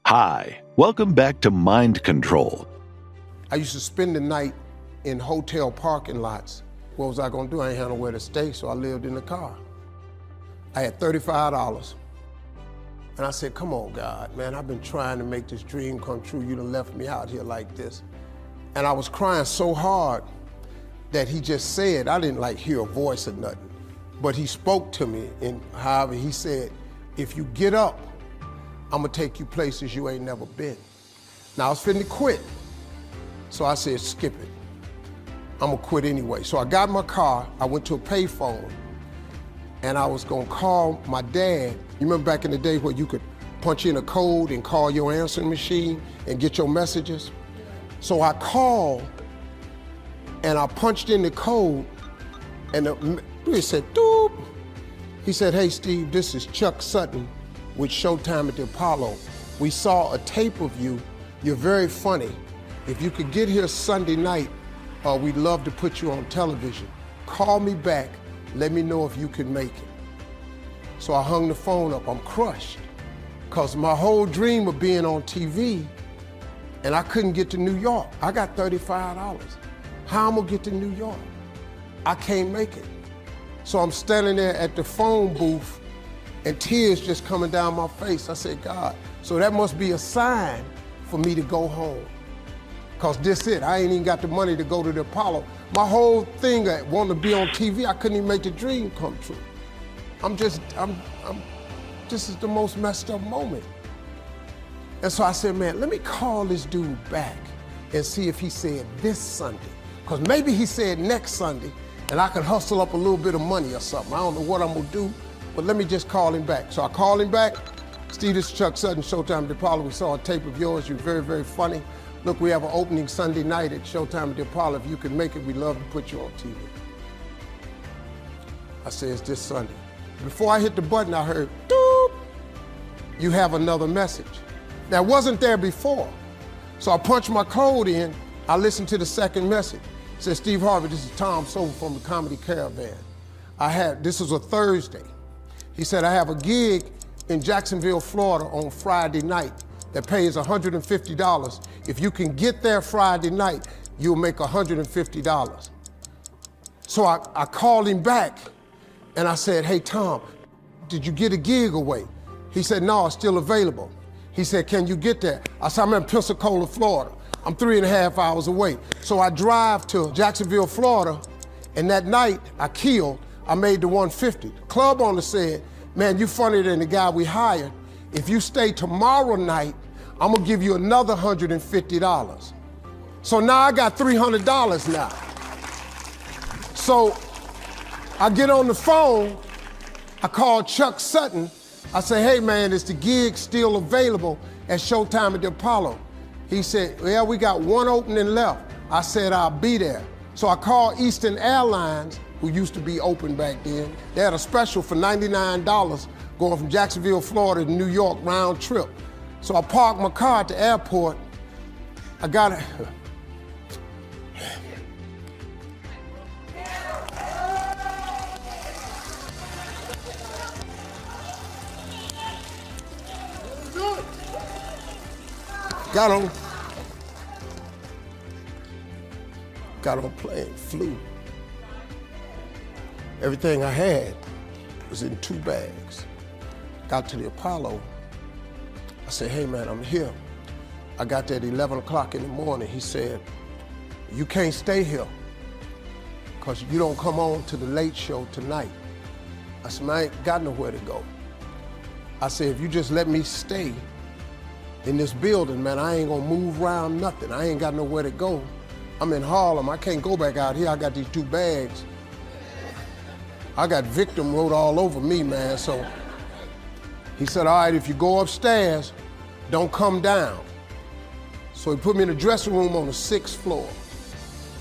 Hi, welcome back to Mind Control. I used to spend the night in hotel parking lots. What was I gonna do? I ain't had nowhere to stay, so I lived in the car. I had $35. And I said, come on, God, man, I've been trying to make this dream come true. You done left me out here like this. And I was crying so hard that he just said, I didn't like hear a voice or nothing, but he spoke to me in Harvey. He said, if you get up, I'm gonna take you places you ain't never been. Now I was finna quit. So I said, skip it. I'm gonna quit anyway. So I got in my car, I went to a payphone, and I was gonna call my dad. You remember back in the day where you could punch in a code and call your answering machine and get your messages? So I called, and I punched in the code, and it said, doop. He said, hey Steve, this is Chuck Sutton with Showtime at the Apollo. We saw a tape of you. You're very funny. If you could get here Sunday night, we'd love to put you on television. Call me back, let me know if you can make it. So I hung the phone up, I'm crushed. Cause my whole dream of being on TV, and I couldn't get to New York. I got $35. How am I gonna get to New York? I can't make it. So I'm standing there at the phone booth and tears just coming down my face. I said, God, so that must be a sign for me to go home. Cause this it, I ain't even got the money to go to the Apollo. My whole thing, I wanted to be on TV, I couldn't even make the dream come true. This is the most messed up moment. And so I said, man, let me call this dude back and see if he said this Sunday. Cause maybe he said next Sunday and I can hustle up a little bit of money or something. I don't know what I'm gonna do, but let me just call him back. So I called him back. Steve, this is Chuck Sutton, Showtime at the Apollo. We saw a tape of yours. You're very, very funny. Look, we have an opening Sunday night at Showtime at the Apollo. If you can make it, we'd love to put you on TV. I said, it's this Sunday. Before I hit the button, I heard, doop, you have another message. That wasn't there before. So I punched my code in, I listened to the second message. It said, Steve Harvey, this is Tom Sobel from the Comedy Caravan. This was a Thursday. He said, I have a gig in Jacksonville, Florida on Friday night that pays $150. If you can get there Friday night, you'll make $150. So I called him back and I said, hey Tom, did you get a gig away? He said, no, it's still available. He said, can you get there? I said, I'm in Pensacola, Florida. I'm 3.5 hours away. So I drive to Jacksonville, Florida, and that night I made the 150. The club owner said, man, you funnier than the guy we hired. If you stay tomorrow night, I'm gonna give you another $150. So now I got $300 now. So I get on the phone, I call Chuck Sutton. I say, hey man, is the gig still available at Showtime at the Apollo? He said, yeah, we got one opening left. I said, I'll be there. So I called Eastern Airlines, who used to be open back then. They had a special for $99 going from Jacksonville, Florida to New York round trip. So I parked my car at the airport. I got it. Got on plane, flew. Everything I had was in 2 bags. Got to the Apollo. I said, hey man, I'm here. I got there at 11 o'clock in the morning. He said, you can't stay here because you don't come on to the late show tonight. I said, man, I ain't got nowhere to go. I said, if you just let me stay in this building, man, I ain't gonna move around nothing. I ain't got nowhere to go. I'm in Harlem, I can't go back out here. I got these 2 bags. I got victim wrote all over me, man, so. He said, all right, if you go upstairs, don't come down. So he put me in a dressing room on the 6th floor.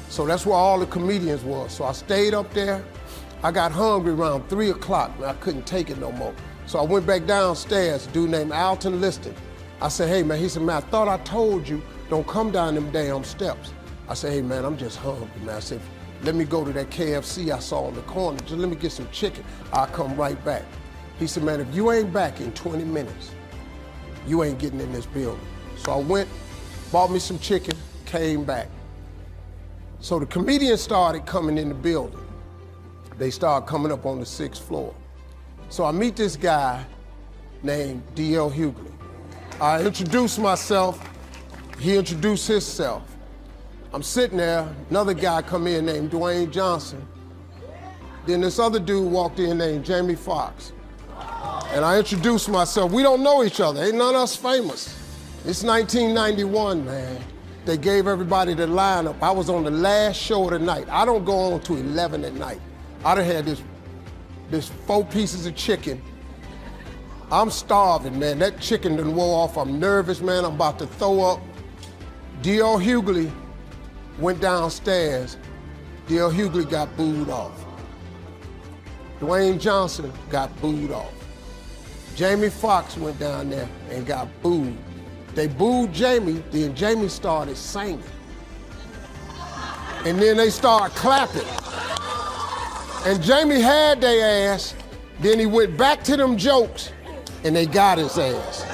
So that's where all the comedians were. So I stayed up there. I got hungry around 3 o'clock, and I couldn't take it no more. So I went back downstairs, a dude named Alton Liston. I said, hey man, he said, man, I thought I told you, don't come down them damn steps. I said, hey man, I'm just hungry, man. I said, let me go to that KFC I saw on the corner, just let me get some chicken. I'll come right back. He said, man, if you ain't back in 20 minutes, you ain't getting in this building. So I went, bought me some chicken, came back. So the comedians started coming in the building. They started coming up on the 6th floor. So I meet this guy named D.L. Hughley. I introduced myself, he introduced himself. I'm sitting there, another guy come in named Dwayne Johnson. Then this other dude walked in named Jamie Foxx. And I introduced myself. We don't know each other, ain't none of us famous. It's 1991, man. They gave everybody the lineup. I was on the last show of the night. I don't go on to 11 at night. I done had this 4 pieces of chicken. I'm starving, man. That chicken done wore off. I'm nervous, man. I'm about to throw up. D.L. Hughley went downstairs. D.L. Hughley got booed off. Dwayne Johnson got booed off. Jamie Foxx went down there and got booed. They booed Jamie, then Jamie started singing. And then they started clapping. And Jamie had their ass, then he went back to them jokes, and they got his ass.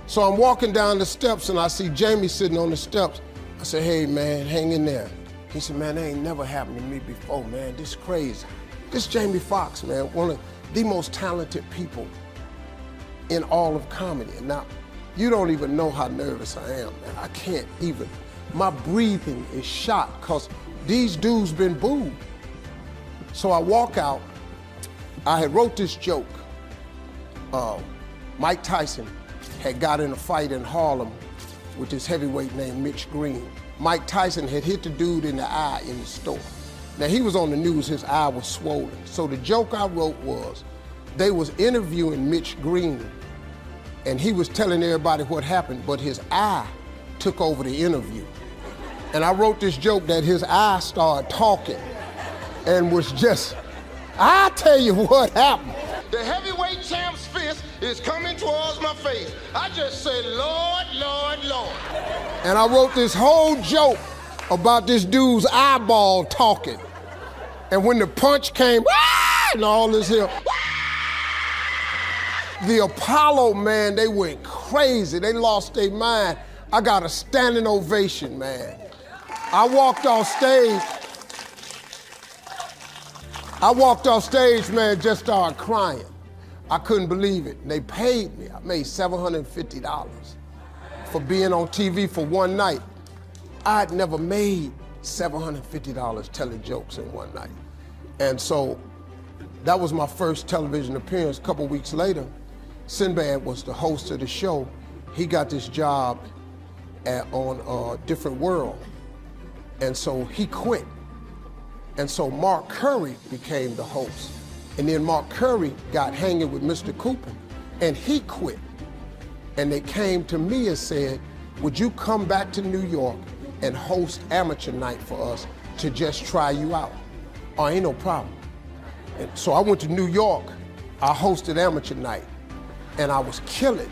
So I'm walking down the steps and I see Jamie sitting on the steps. I said, hey man, hang in there. He said, man, that ain't never happened to me before, man. This is crazy. This is Jamie Foxx, man, one of the most talented people in all of comedy. And now, you don't even know how nervous I am, man. I can't even. My breathing is shot because these dudes been booed. So I walk out. I had wrote this joke. Mike Tyson had got in a fight in Harlem with this heavyweight named Mitch Green. Mike Tyson had hit the dude in the eye in the store. Now he was on the news, his eye was swollen. So the joke I wrote was, they was interviewing Mitch Green and he was telling everybody what happened, but his eye took over the interview. And I wrote this joke that his eye started talking and was just, I tell you what happened. The heavyweight champ's fist is coming towards my face. I just said, Lord, Lord, Lord. And I wrote this whole joke about this dude's eyeball talking. And when the punch came, and all this here, the Apollo, man, they went crazy. They lost their mind. I got a standing ovation, man. I walked off stage, man, just started crying. I couldn't believe it. They paid me. I made $750 for being on TV for one night. I'd never made $750 telling jokes in one night. And so that was my first television appearance. A couple weeks later, Sinbad was the host of the show. He got this job on Different World. And so he quit. And so Mark Curry became the host. And then Mark Curry got hanging with Mr. Cooper, and he quit. And they came to me and said, would you come back to New York and host amateur night for us to just try you out? Oh, ain't no problem. And so I went to New York, I hosted amateur night, and I was killing.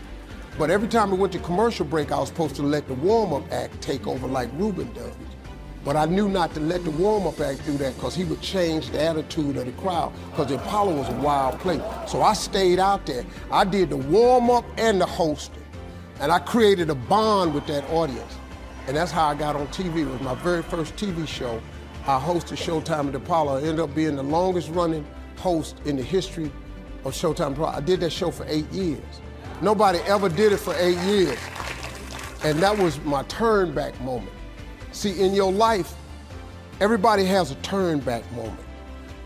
But every time we went to commercial break, I was supposed to let the warm-up act take over like Ruben does. But I knew not to let the warm-up act do that because he would change the attitude of the crowd because the Apollo was a wild place. So I stayed out there. I did the warm-up and the hosting. And I created a bond with that audience. And that's how I got on TV. It was my very first TV show. I hosted Showtime at the Apollo. I ended up being the longest running host in the history of Showtime Apollo. I did that show for 8 years. Nobody ever did it for 8 years. And that was my turn back moment. See, in your life, everybody has a turn back moment.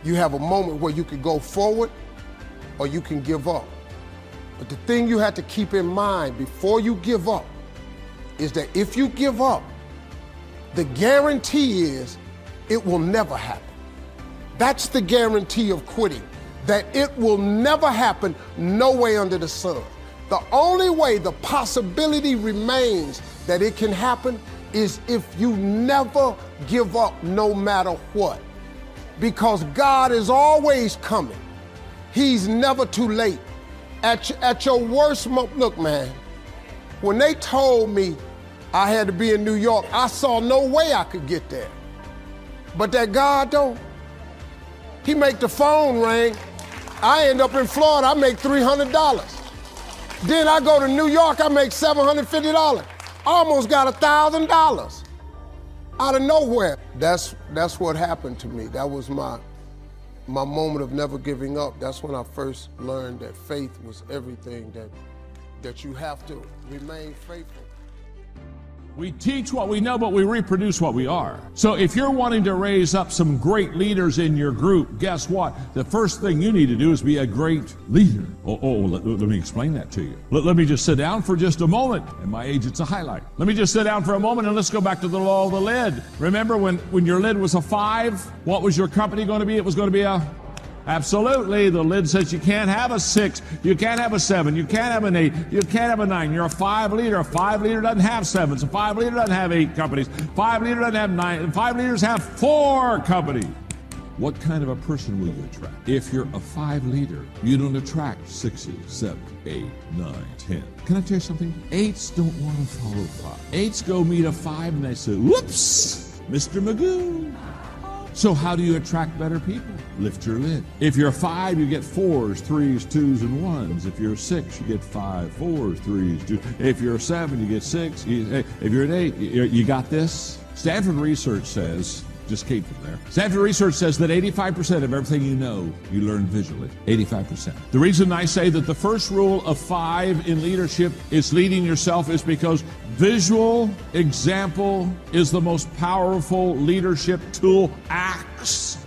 You have a moment where you can go forward or you can give up. But the thing you have to keep in mind before you give up is that if you give up, the guarantee is it will never happen. That's the guarantee of quitting, that it will never happen, no way under the sun. The only way the possibility remains that it can happen is if you never give up no matter what. Because God is always coming. He's never too late. At your worst moment, look man, when they told me I had to be in New York, I saw no way I could get there. But that God don't. He make the phone ring. I end up in Florida, I make $300. Then I go to New York, I make $750. Almost got $1,000 out of nowhere. That's what happened to me. That was my moment of never giving up. That's when I first learned that faith was everything, that you have to remain faithful. We teach what we know, but we reproduce what we are. So if you're wanting to raise up some great leaders in your group, guess what? The first thing you need to do is be a great leader. Let me explain that to you. Let me just sit down for just a moment. At my age, it's a highlight. Let me just sit down for a moment and let's go back to the law of the lid. Remember when your lid was a 5, what was your company going to be? It was going to be a... Absolutely. The lid says you can't have a 6, you can't have a 7, you can't have an 8, you can't have a 9. You're a 5 leader. A 5 leader doesn't have 7s. A 5 leader doesn't have 8 companies. 5 leader doesn't have 9. 5 leaders have 4 companies. What kind of a person will you attract? If you're a 5 leader, you don't attract 6s, 7, 8, 9, 10. Can I tell you something? 8s don't want to follow 5. 8s go meet a 5 and they say, whoops, Mr. Magoo. So how do you attract better people? Lift your lid. If you're a 5, you get 4s, 3s, 2s, and 1s. If you're a 6, you get 5, 4s, 3s, 2s. If you're a 7, you get 6. If you're an 8, you got this? Stanford research says, just came from there. Stanford research says that 85% of everything you know, you learn visually. 85%. The reason I say that the first rule of 5 in leadership is leading yourself is because visual example is the most powerful leadership tool. Axe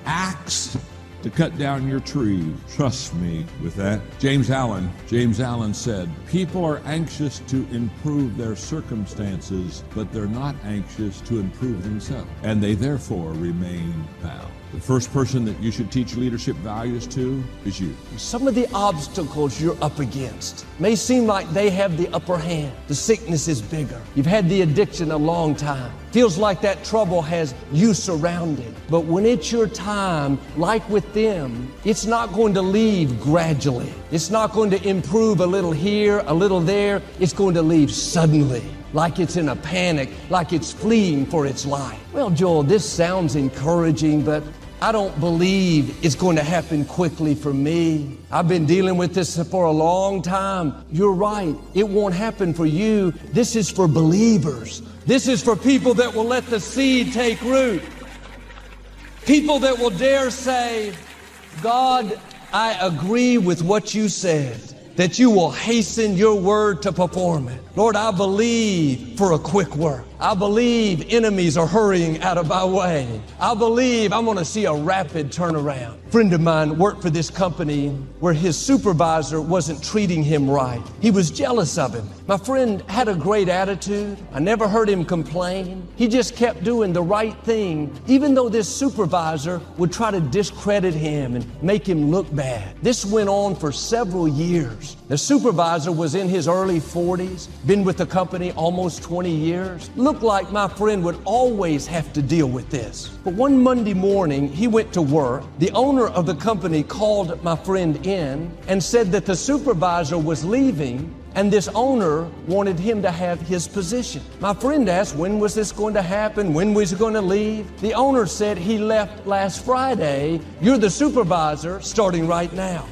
to cut down your tree. Trust me with that. James Allen said, people are anxious to improve their circumstances, but they're not anxious to improve themselves, and they therefore remain bound. The first person that you should teach leadership values to is you. Some of the obstacles you're up against may seem like they have the upper hand. The sickness is bigger. You've had the addiction a long time. Feels like that trouble has you surrounded. But when it's your time, like with them, it's not going to leave gradually. It's not going to improve a little here, a little there. It's going to leave suddenly, like it's in a panic, like it's fleeing for its life. Well, Joel, this sounds encouraging, but I don't believe it's going to happen quickly for me. I've been dealing with this for a long time. You're right. It won't happen for you. This is for believers. This is for people that will let the seed take root. People that will dare say, God, I agree with what you said, that you will hasten your word to perform it. Lord, I believe for a quick work. I believe enemies are hurrying out of my way. I believe I'm going to see a rapid turnaround. A friend of mine worked for this company where his supervisor wasn't treating him right. He was jealous of him. My friend had a great attitude. I never heard him complain. He just kept doing the right thing, even though this supervisor would try to discredit him and make him look bad. This went on for several years. The supervisor was in his early 40s, been with the company almost 20 years. Looked like my friend would always have to deal with this. But one Monday morning, he went to work. The owner of the company called my friend in and said that the supervisor was leaving and this owner wanted him to have his position. My friend asked, when was this going to happen? When was he going to leave? The owner said, he left last Friday. You're the supervisor starting right now.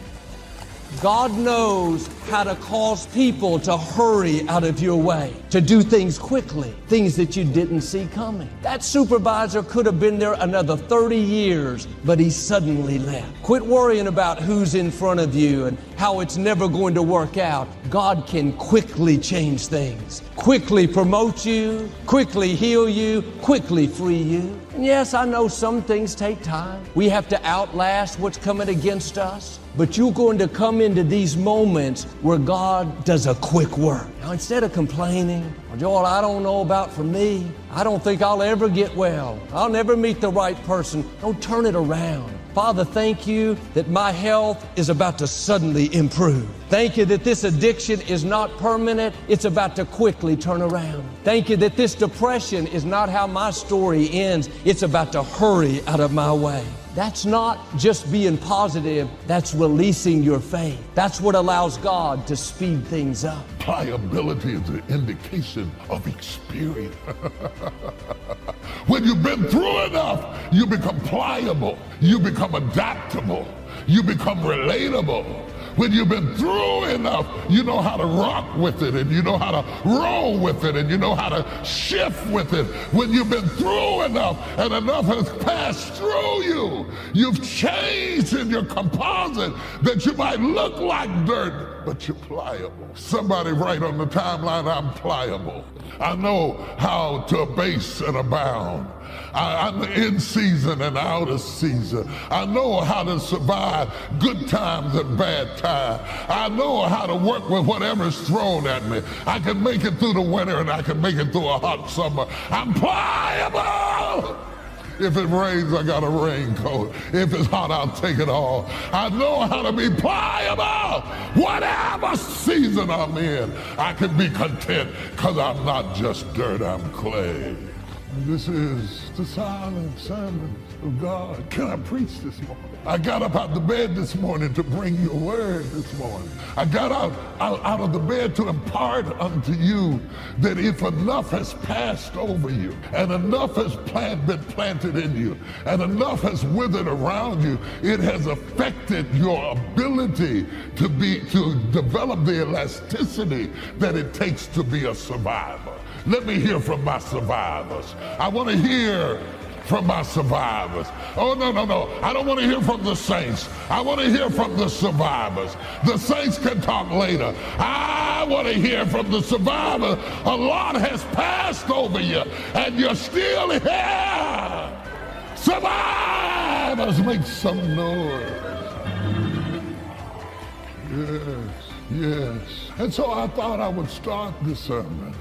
God knows how to cause people to hurry out of your way, to do things quickly, things that you didn't see coming. That supervisor could have been there another 30 years, but he suddenly left. Quit worrying about who's in front of you and how it's never going to work out. God can quickly change things, quickly promote you, quickly heal you, quickly free you. And yes, I know some things take time. We have to outlast what's coming against us. But you're going to come into these moments where God does a quick work. Now, instead of complaining, well, Joel, I don't know about for me. I don't think I'll ever get well. I'll never meet the right person. Don't turn it around. Father, thank you that my health is about to suddenly improve. Thank you that this addiction is not permanent. It's about to quickly turn around. Thank you that this depression is not how my story ends. It's about to hurry out of my way. That's not just being positive, that's releasing your faith. That's what allows God to speed things up. Pliability is an indication of experience. When you've been through enough, you become pliable, you become adaptable, you become relatable. When you've been through enough, you know how to rock with it, and you know how to roll with it, and you know how to shift with it. When you've been through enough and enough has passed through you, you've changed in your composite that you might look like dirt, but you're pliable. Somebody write on the timeline, I'm pliable. I know how to abase and abound. I'm in season and out of season. I know how to survive good times and bad times. I know how to work with whatever's thrown at me. I can make it through the winter and I can make it through a hot summer. I'm pliable. If it rains, I got a raincoat. If it's hot, I'll take it all. I know how to be pliable. Whatever season I'm in, I can be content because I'm not just dirt, I'm clay. This is the silent sermon of God. Can I preach this morning? I got up out the bed this morning to bring you a word this morning. I got out of the bed to impart unto you that if enough has passed over you, and enough has been planted in you, and enough has withered around you, it has affected your ability to develop the elasticity that it takes to be a survivor. Let me hear from my survivors. I want to hear from my survivors. Oh, no. I don't want to hear from the saints. I want to hear from the survivors. The saints can talk later. I want to hear from the survivors. A lot has passed over you, and you're still here. Survivors, make some noise. Yes. And so I thought I would start this sermon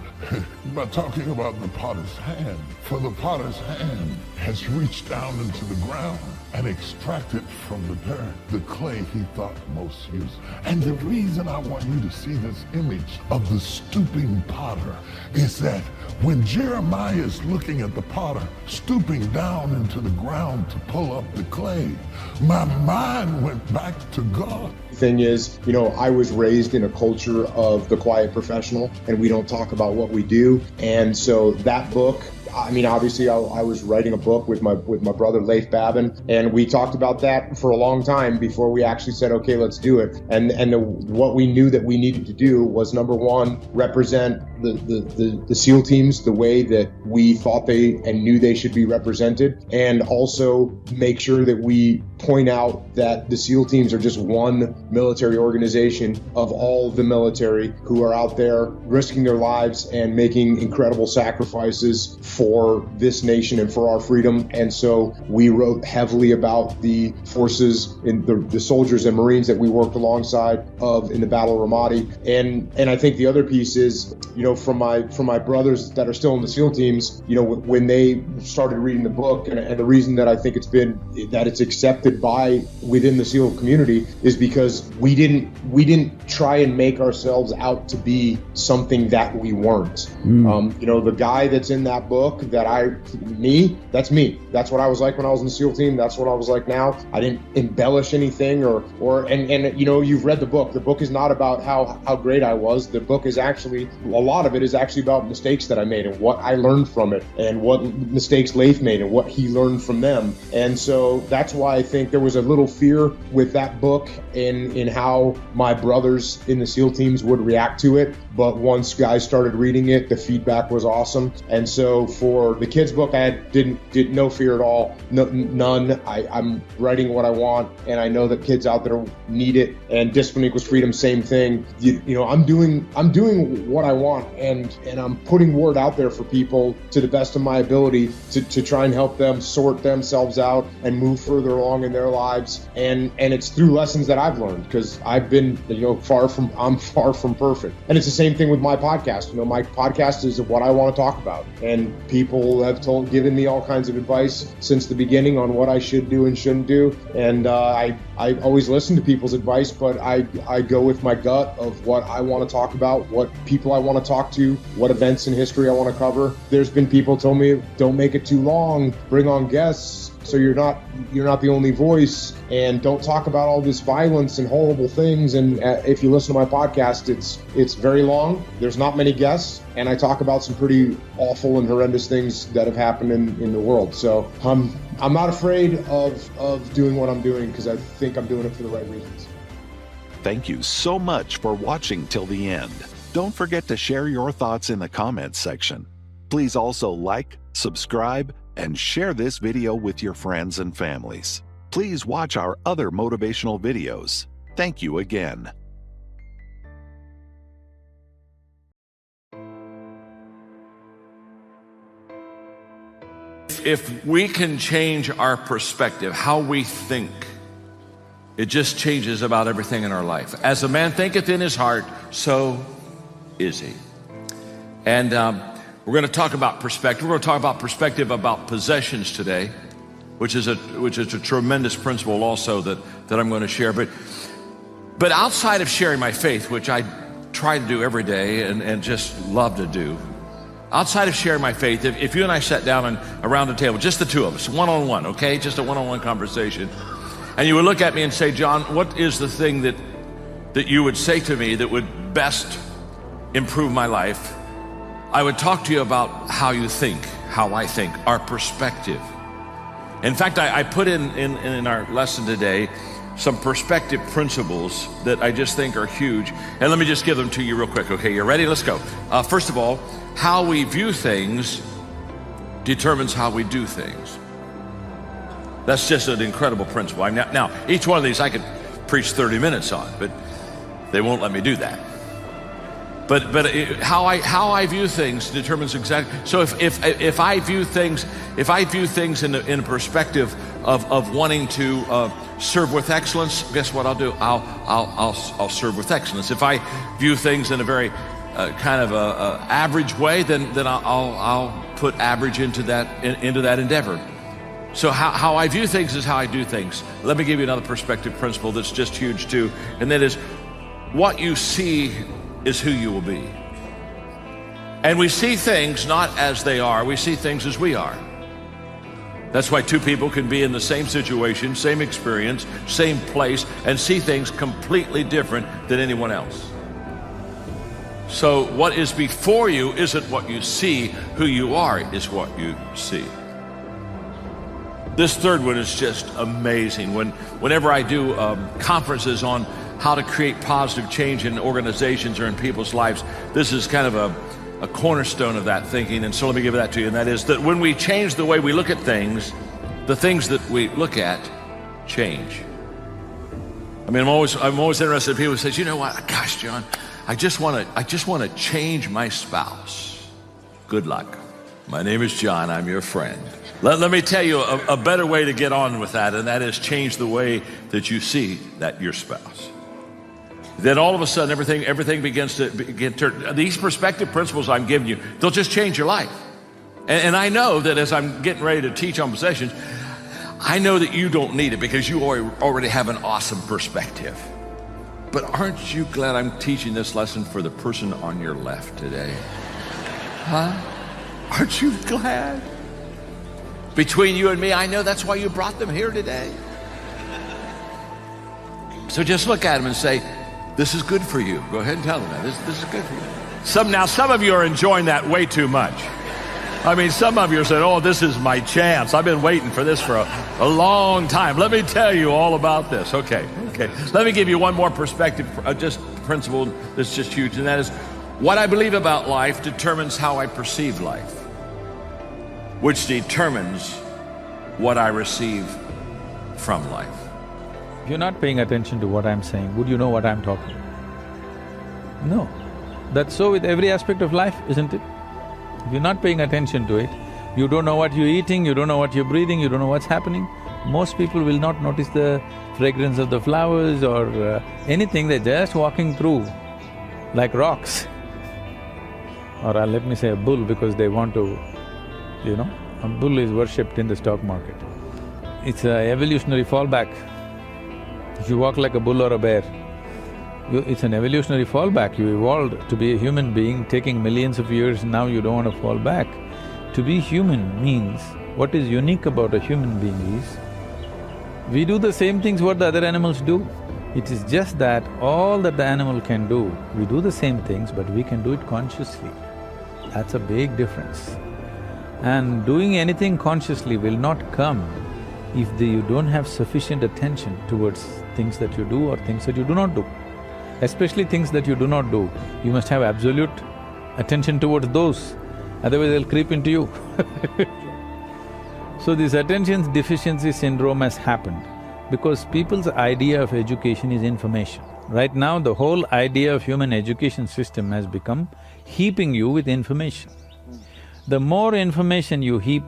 by talking about the potter's hand. For the potter's hand has reached down into the ground and extracted from the dirt the clay he thought most useful. And the reason I want you to see this image of the stooping potter is that when Jeremiah is looking at the potter stooping down into the ground to pull up the clay, my mind went back to God. Thing is, I was raised in a culture of the quiet professional, and we don't talk about what we do. And so that book, obviously I was writing a book with my brother Leif Babin, and we talked about that for a long time before we actually said, okay, let's do it. And what we knew that we needed to do was, number one, represent the SEAL teams the way that we thought they and knew they should be represented, and also make sure that we point out that the SEAL teams are just one military organization of all the military who are out there risking their lives and making incredible sacrifices for this nation and for our freedom. And so we wrote heavily about the forces in the soldiers and Marines that we worked alongside of in the Battle of Ramadi. And I think the other piece is, from my brothers that are still in the SEAL teams, when they started reading the book, and the reason that I think it's accepted by within the SEAL community is because we didn't try and make ourselves out to be something that we weren't. The guy that's in that book that's me. That's what I was like when I was in the SEAL team. That's what I was like now. I didn't embellish anything and you've read the book. The book is not about how great I was. The book is actually, a lot of it is actually about mistakes that I made and what I learned from it, and what mistakes Leif made and what he learned from them. And so that's why I think there was a little fear with that book in how my brothers in the SEAL teams would react to it. But once guys started reading it, the feedback was awesome. And so for the kids' book, I did no fear at all, none. I'm writing what I want, and I know that kids out there need it. And Discipline Equals Freedom, same thing. I'm doing what I want, and I'm putting word out there for people to the best of my ability to try and help them sort themselves out and move further along in their lives. And it's through lessons that I've learned, because I've been I'm far from perfect. And it's the same thing with my podcast. My podcast is what I want to talk about, and people have given me all kinds of advice since the beginning on what I should do and shouldn't do. And I always listen to people's advice, but I go with my gut of what I want to talk about, what people I want to talk to, what events in history I want to cover. There's been people tell me, don't make it too long, bring on guests so you're not the only voice, and don't talk about all this violence and horrible things. And if you listen to my podcast, it's very long. There's not many guests, and I talk about some pretty awful and horrendous things that have happened in the world. So I'm not afraid of doing what I'm doing, because I think I'm doing it for the right reasons. thank you so much for watching till the end. Don't forget to share your thoughts in the comments section. Please also like, subscribe, and share this video with your friends and families. Please watch our other motivational videos. Thank you again. If we can change our perspective, how we think, it just changes about everything in our life. As a man thinketh in his heart, so is he. And we're going to talk about perspective. We're going to talk about perspective about possessions today, which is a tremendous principle also that I'm going to share. But outside of sharing my faith, which I try to do every day and just love to do, outside of sharing my faith, if you and I sat down and around the table, just the two of us, one-on-one, okay? Just a one-on-one conversation. And you would look at me and say, John, what is the thing that you would say to me that would best improve my life? I would talk to you about how you think, how I think, our perspective. In fact, I put in our lesson today some perspective principles that I just think are huge. And let me just give them to you real quick, okay? You ready? Let's go. First of all, how we view things determines how we do things. That's just an incredible principle. Now, each one of these I could preach 30 minutes on, but they won't let me do that. But how I view things determines exactly. So if I view things in a perspective of wanting to serve with excellence, guess what I'll do? I'll serve with excellence. If I view things in a very kind of a average way, then I'll put average into that endeavor. So how I view things is how I do things. Let me give you another perspective principle that's just huge too, and that is what you see is who you will be. And we see things not as they are, we see things as we are. That's why two people can be in the same situation, same experience, same place, and see things completely different than anyone else. So what is before you isn't what you see, who you are is what you see. This third one is just amazing. Whenever I do conferences on how to create positive change in organizations or in people's lives, this is kind of a cornerstone of that thinking. And so let me give that to you. And that is that when we change the way we look at things, the things that we look at change. I mean, I'm always interested in people who say, you know what, gosh, John, I just want to change my spouse. Good luck. My name is John. I'm your friend. Let me tell you a better way to get on with that, and that is change the way that you see that your spouse. Then all of a sudden, everything begins to turn. These perspective principles I'm giving you, they'll just change your life. And I know that as I'm getting ready to teach on possessions, I know that you don't need it because you already have an awesome perspective. But aren't you glad I'm teaching this lesson for the person on your left today? Huh? Aren't you glad? Between you and me, I know that's why you brought them here today. So just look at them and say, this is good for you. Go ahead and tell them that. This is good for you. Now, some of you are enjoying that way too much. I mean, some of you are saying, oh, this is my chance. I've been waiting for this for a long time. Let me tell you all about this. Okay. Let me give you one more perspective, just principle that's just huge, and that is what I believe about life determines how I perceive life, which determines what I receive from life. If you're not paying attention to what I'm saying, would you know what I'm talking about? No. That's so with every aspect of life, isn't it? If you're not paying attention to it, you don't know what you're eating, you don't know what you're breathing, you don't know what's happening. Most people will not notice the fragrance of the flowers or anything, they're just walking through like rocks. Or let me say a bull, because they want to, a bull is worshipped in the stock market. It's an evolutionary fallback. If you walk like a bull or a bear, it's an evolutionary fallback. You evolved to be a human being, taking millions of years, now you don't want to fall back. To be human means, what is unique about a human being is, we do the same things what the other animals do. It is just that all that the animal can do, we do the same things, but we can do it consciously. That's a big difference. And doing anything consciously will not come if you don't have sufficient attention towards things that you do or things that you do not do. especially things that you do not do. You must have absolute attention towards those, otherwise they'll creep into you. So this attention deficiency syndrome has happened because people's idea of education is information. Right now, the whole idea of human education system has become heaping you with information. The more information you heap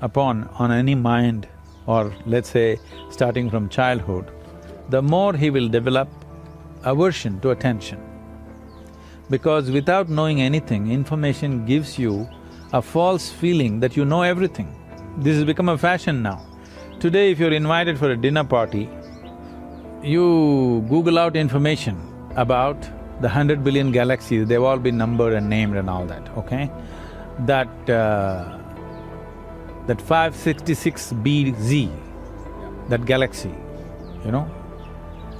upon on any mind, or let's say starting from childhood, the more he will develop aversion to attention. Because without knowing anything, information gives you a false feeling that you know everything. This has become a fashion now. Today, if you're invited for a dinner party, you Google out information about the 100 billion galaxies, they've all been numbered and named and all that, okay? That 566BZ, that galaxy, you know,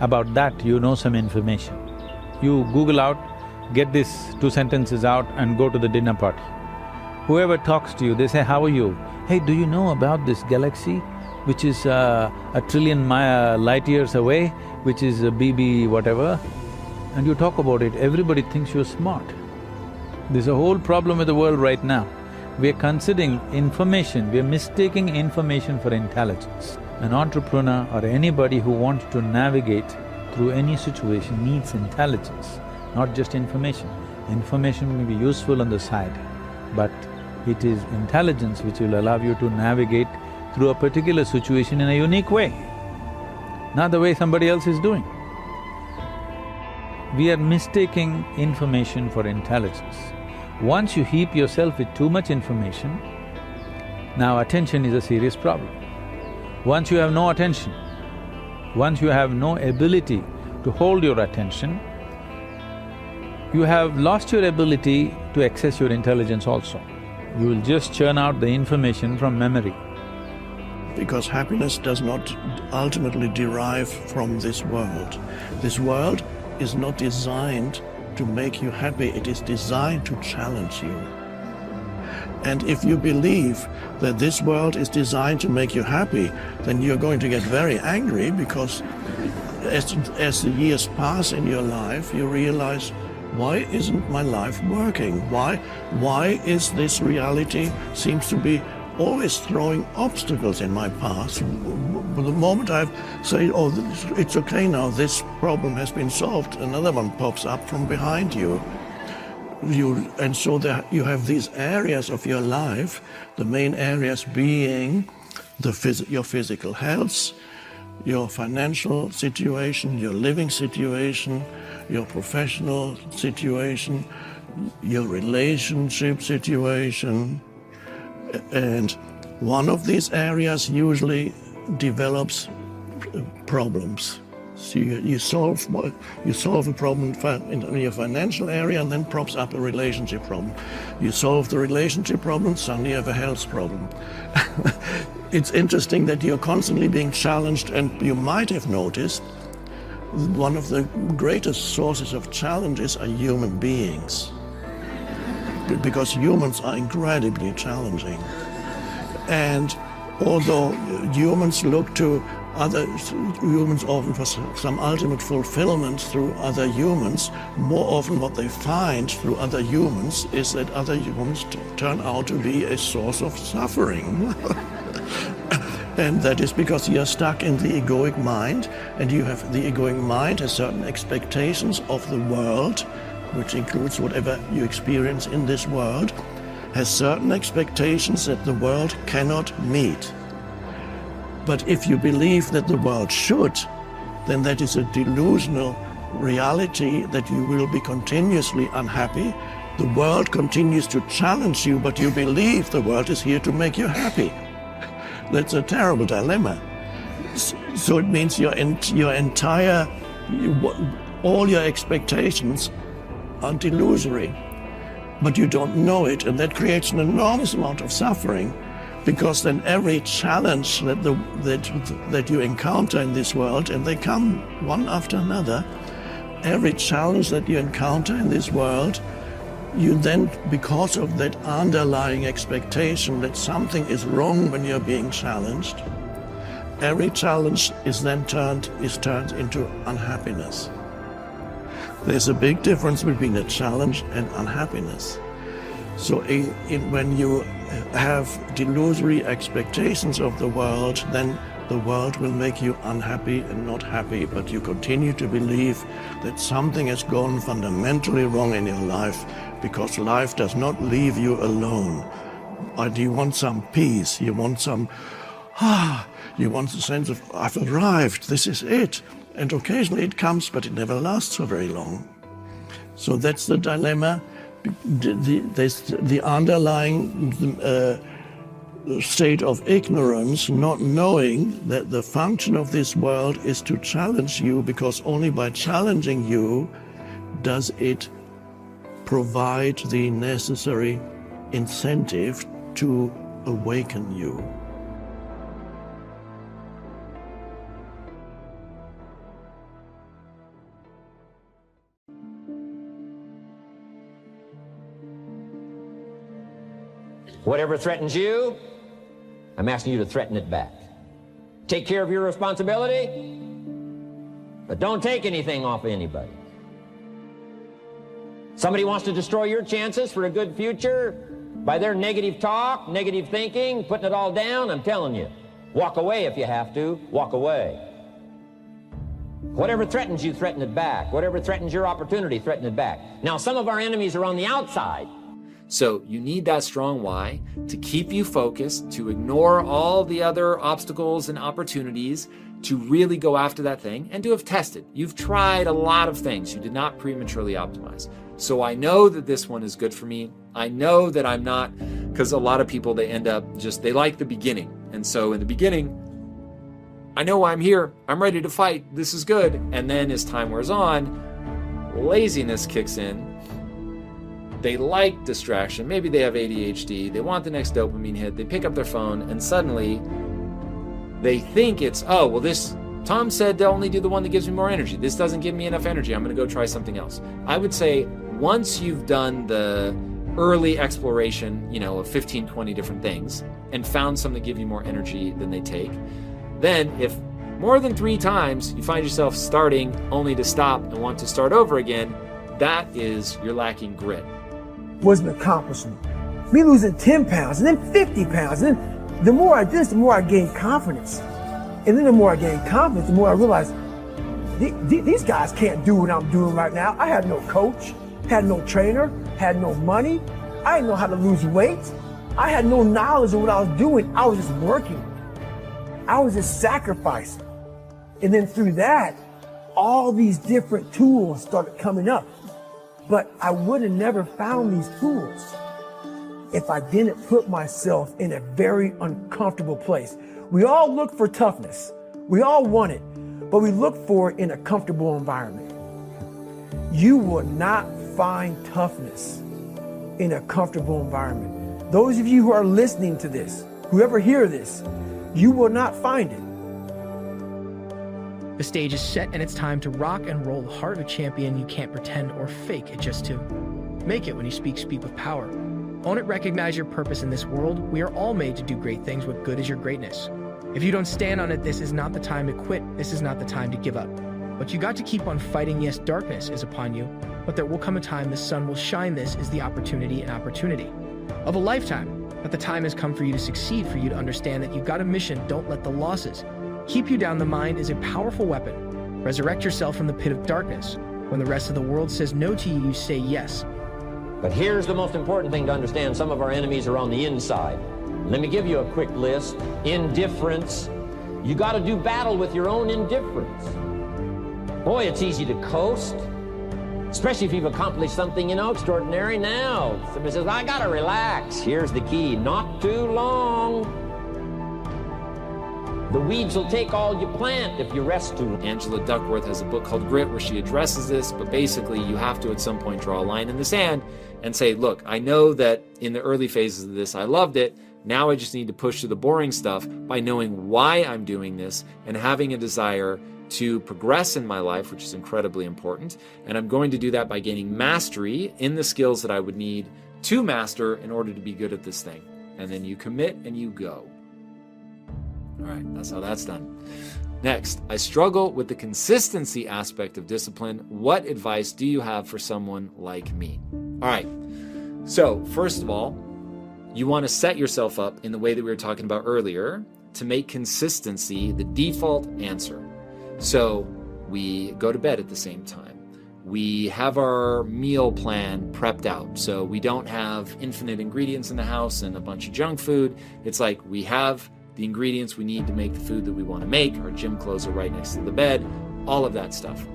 about that you know some information. You Google out, get these 2 sentences out and go to the dinner party. Whoever talks to you, they say, how are you? Hey, do you know about this galaxy which is a trillion light years away, which is a BB whatever? And you talk about it, everybody thinks you're smart. There's a whole problem with the world right now. We're considering information, we're mistaking information for intelligence. An entrepreneur or anybody who wants to navigate through any situation needs intelligence, not just information. Information may be useful on the side, but it is intelligence which will allow you to navigate through a particular situation in a unique way, not the way somebody else is doing. We are mistaking information for intelligence. Once you heap yourself with too much information, now attention is a serious problem. Once you have no attention, once you have no ability to hold your attention, you have lost your ability to access your intelligence also. You will just churn out the information from memory. Because happiness does not ultimately derive from this world. This world is not designed to make you happy, it is designed to challenge you. And if you believe that this world is designed to make you happy, then you're going to get very angry because as the years pass in your life, you realize, why isn't my life working? Why is this reality seems to be always throwing obstacles in my path? The moment I've said, oh, it's okay now, this problem has been solved, another one pops up from behind you. And so you have these areas of your life, the main areas being your physical health, your financial situation, your living situation, your professional situation, your relationship situation. And one of these areas usually develops problems. So you solve a problem in your financial area and then props up a relationship problem. You solve the relationship problem, suddenly you have a health problem. It's interesting that you're constantly being challenged, and you might have noticed one of the greatest sources of challenges are human beings. Because humans are incredibly challenging. And although humans look to humans often for some ultimate fulfillment through other humans, more often what they find through other humans is that other humans turn out to be a source of suffering. And that is because you're stuck in the egoic mind, and you have the egoic mind has certain expectations of the world, which includes whatever you experience in this world, has certain expectations that the world cannot meet. But if you believe that the world should, then that is a delusional reality that you will be continuously unhappy. The world continues to challenge you, but you believe the world is here to make you happy. That's a terrible dilemma. So it means all your expectations are delusory, but you don't know it, and that creates an enormous amount of suffering, because then every challenge that you encounter in this world, and they come one after another, every challenge that you encounter in this world, you then, because of that underlying expectation that something is wrong when you're being challenged, every challenge is then turned into unhappiness. There's a big difference between a challenge and unhappiness. So when you have delusory expectations of the world, then the world will make you unhappy and not happy, but you continue to believe that something has gone fundamentally wrong in your life, because life does not leave you alone. But you want some peace, you want some, you want the sense of, I've arrived, this is it. And occasionally it comes, but it never lasts for very long. So that's the dilemma. The underlying state of ignorance, not knowing that the function of this world is to challenge you, because only by challenging you does it provide the necessary incentive to awaken you. Whatever threatens you, I'm asking you to threaten it back. Take care of your responsibility, but don't take anything off of anybody. Somebody wants to destroy your chances for a good future by their negative talk, negative thinking, putting it all down. I'm telling you, walk away if you have to. Walk away. Whatever threatens you, threaten it back. Whatever threatens your opportunity, threaten it back. Now, some of our enemies are on the outside. So you need that strong why to keep you focused, to ignore all the other obstacles and opportunities, to really go after that thing and to have tested. You've tried a lot of things. You did not prematurely optimize. So I know that this one is good for me. I know that I'm not, because a lot of people, they end up they like the beginning. And so in the beginning, I know why I'm here. I'm ready to fight. This is good. And then as time wears on, laziness kicks in. They like distraction. Maybe they have ADHD. They want the next dopamine hit. They pick up their phone and suddenly they think it's, oh, well, this, Tom said to only do the one that gives me more energy. This doesn't give me enough energy. I'm going to go try something else. I would say once you've done the early exploration, of 15, 20 different things and found some that give you more energy than they take, then if more than 3 times you find yourself starting only to stop and want to start over again, that is, you're lacking grit. Was an accomplishment. Me losing 10 pounds and then 50 pounds. And then the more I did this, the more I gained confidence. And then the more I gained confidence, the more I realized these guys can't do what I'm doing right now. I had no coach, had no trainer, had no money. I didn't know how to lose weight. I had no knowledge of what I was doing. I was just working. I was just sacrificing. And then through that, all these different tools started coming up. But I would have never found these tools if I didn't put myself in a very uncomfortable place. We all look for toughness. We all want it, but we look for it in a comfortable environment. You will not find toughness in a comfortable environment. Those of you who are listening to this, whoever hear this, you will not find it. The stage is set and it's time to rock and roll the heart of a champion. You can't pretend or fake it just to make it. When you speak with power. Own it, recognize your purpose in this world. We are all made to do great things. What good is your greatness? If you don't stand on it, this is not the time to quit. This is not the time to give up. But you got to keep on fighting. Yes, darkness is upon you, but there will come a time the sun will shine. This is the opportunity of a lifetime. But the time has come for you to succeed, for you to understand that you've got a mission. Don't let the losses keep you down. The mind is a powerful weapon. Resurrect yourself from the pit of darkness. When the rest of the world says no to you, you say yes. But here's the most important thing to understand. Some of our enemies are on the inside. Let me give you a quick list. Indifference. You got to do battle with your own indifference. Boy, it's easy to coast, especially if you've accomplished something, extraordinary. Now, somebody says, I got to relax. Here's the key. Not too long. The weeds will take all you plant if you rest too long. Angela Duckworth has a book called Grit where she addresses this, but basically you have to at some point draw a line in the sand and say, look, I know that in the early phases of this I loved it. Now I just need to push through the boring stuff by knowing why I'm doing this and having a desire to progress in my life, which is incredibly important. And I'm going to do that by gaining mastery in the skills that I would need to master in order to be good at this thing. And then you commit and you go. All right, that's how that's done. Next, I struggle with the consistency aspect of discipline. What advice do you have for someone like me? All right. So, first of all, you want to set yourself up in the way that we were talking about earlier to make consistency the default answer. So, we go to bed at the same time. We have our meal plan prepped out. So, we don't have infinite ingredients in the house and a bunch of junk food. It's like we have the ingredients we need to make the food that we want to make. Our gym clothes are right next to the bed, all of that stuff.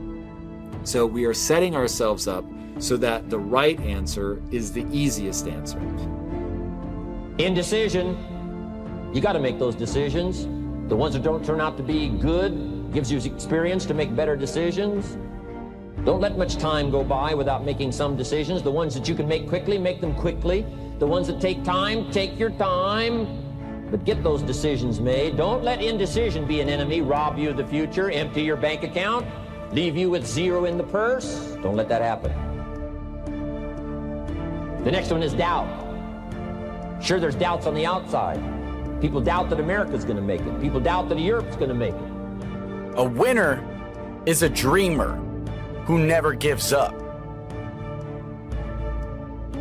So we are setting ourselves up so that the right answer is the easiest answer. Indecision. You got to make those decisions. The ones that don't turn out to be good gives you experience to make better decisions. Don't let much time go by without making some decisions. The ones that you can make quickly, make them quickly. The ones that take time, take your time. But get those decisions made. Don't let indecision be an enemy, rob you of the future, empty your bank account, leave you with zero in the purse. Don't let that happen. The next one is doubt. Sure, there's doubts on the outside. People doubt that America's going to make it. People doubt that Europe's going to make it. A winner is a dreamer who never gives up.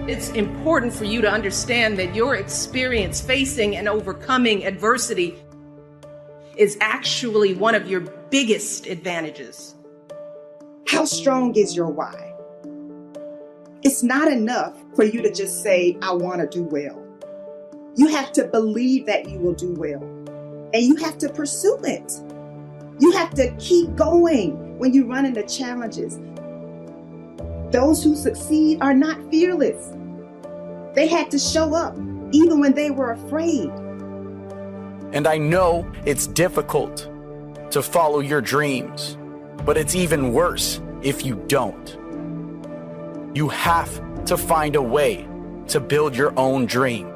It's important for you to understand that your experience facing and overcoming adversity is actually one of your biggest advantages. How strong is your why? It's not enough for you to just say, I want to do well. You have to believe that you will do well, and you have to pursue it. You have to keep going when you run into challenges. Those who succeed are not fearless. They had to show up even when they were afraid. And I know it's difficult to follow your dreams, but it's even worse if you don't. You have to find a way to build your own dream,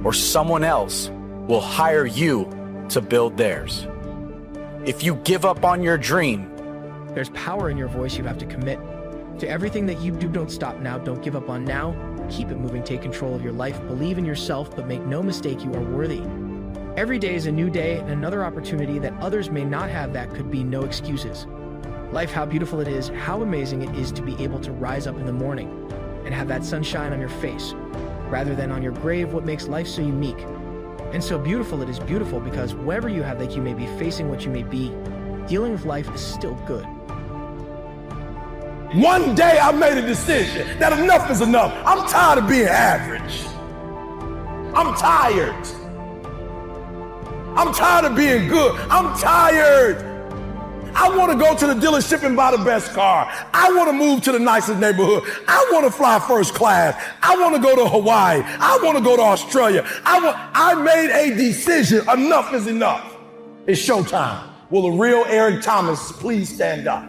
or someone else will hire you to build theirs. If you give up on your dream, there's power in your voice. You have to commit to everything that you do. Don't stop now. Don't give up on now. Keep it moving. Take control of your life. Believe in yourself, but make no mistake, you are worthy. Every day is a new day and another opportunity that others may not have. That could be no excuses. Life, how beautiful it is, how amazing it is to be able to rise up in the morning and have that sunshine on your face rather than on your grave. What makes life so unique and so beautiful? It is beautiful because wherever you have, like you may be facing what you may be, dealing with life is still good. One day I made a decision that enough is enough. I'm tired of being average. I'm tired. I'm tired of being good. I'm tired. I want to go to the dealership and buy the best car. I want to move to the nicest neighborhood. I want to fly first class. I want to go to Hawaii. I want to go to Australia. I made a decision. Enough is enough. It's showtime. Will a real Eric Thomas please stand up?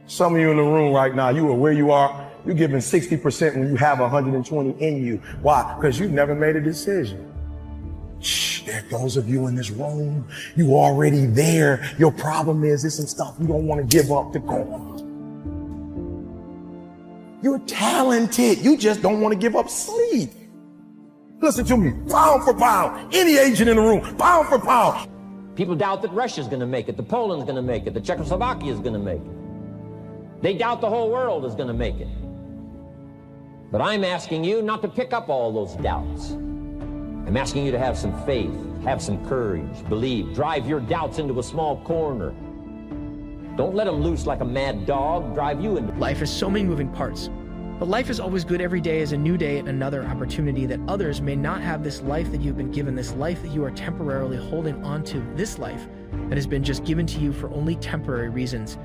Some of you in the room right now, you are where you are. You're giving 60% when you have 120 in you. Why? Because you've never made a decision. Shh, there are those of you in this room, you already there. Your problem is there's some stuff you don't want to give up to go on. You're talented. You just don't want to give up sleep. Listen to me, pound for pound, any agent in the room, pound for pound. People doubt that Russia's going to make it, that Poland's going to make it, that Czechoslovakia is going to make it. They doubt the whole world is going to make it. But I'm asking you not to pick up all those doubts. I'm asking you to have some faith, have some courage, believe, drive your doubts into a small corner. Don't let them loose like a mad dog, drive you into... Life has so many moving parts, but life is always good. Every day is a new day and another opportunity that others may not have. This life that you've been given, this life that you are temporarily holding on to, this life that has been just given to you for only temporary reasons,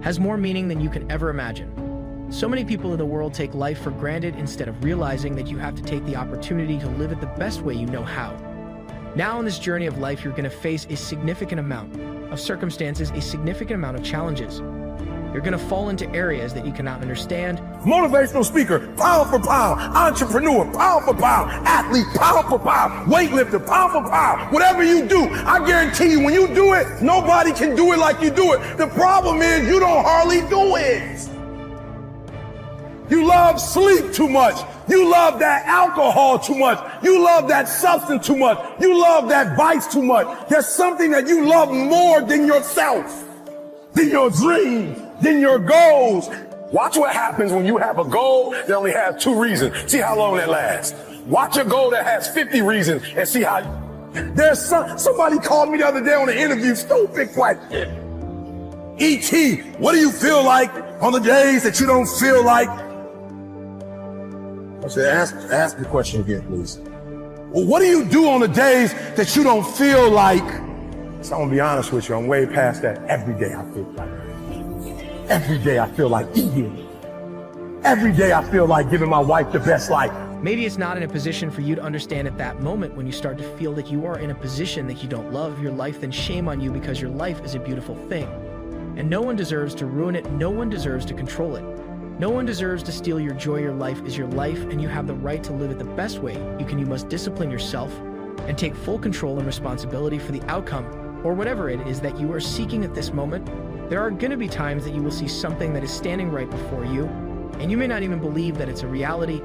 has more meaning than you can ever imagine. So many people in the world take life for granted instead of realizing that you have to take the opportunity to live it the best way you know how. Now on this journey of life, you're going to face a significant amount of circumstances, a significant amount of challenges. You're going to fall into areas that you cannot understand. Motivational speaker, pound for pound. Entrepreneur, pound for pound. Athlete, pound for pound. Weightlifter, pound for pound. Whatever you do, I guarantee you, when you do it, nobody can do it like you do it. The problem is you don't hardly do it. You love sleep too much. You love that alcohol too much. You love that substance too much. You love that vice too much. There's something that you love more than yourself, than your dreams, than your goals. Watch what happens when you have a goal that only has 2 reasons. See how long that lasts. Watch a goal that has 50 reasons and see how. There's somebody called me the other day on an interview, stupid question. E.T., what do you feel like on the days that you don't feel like? I said, ask the question again, please. Well, what do you do on the days that you don't feel like? So I'm gonna be honest with you, I'm way past that. Every day I feel like it. Every day I feel like eating. Every day I feel like giving my wife the best life. Maybe it's not in a position for you to understand at that moment when you start to feel that you are in a position that you don't love your life, then shame on you because your life is a beautiful thing. And no one deserves to ruin it, no one deserves to control it. No one deserves to steal your joy. Your life is your life, and you have the right to live it the best way you can. You must discipline yourself and take full control and responsibility for the outcome, or whatever it is that you are seeking at this moment. There are going to be times that you will see something that is standing right before you, and you may not even believe that it's a reality,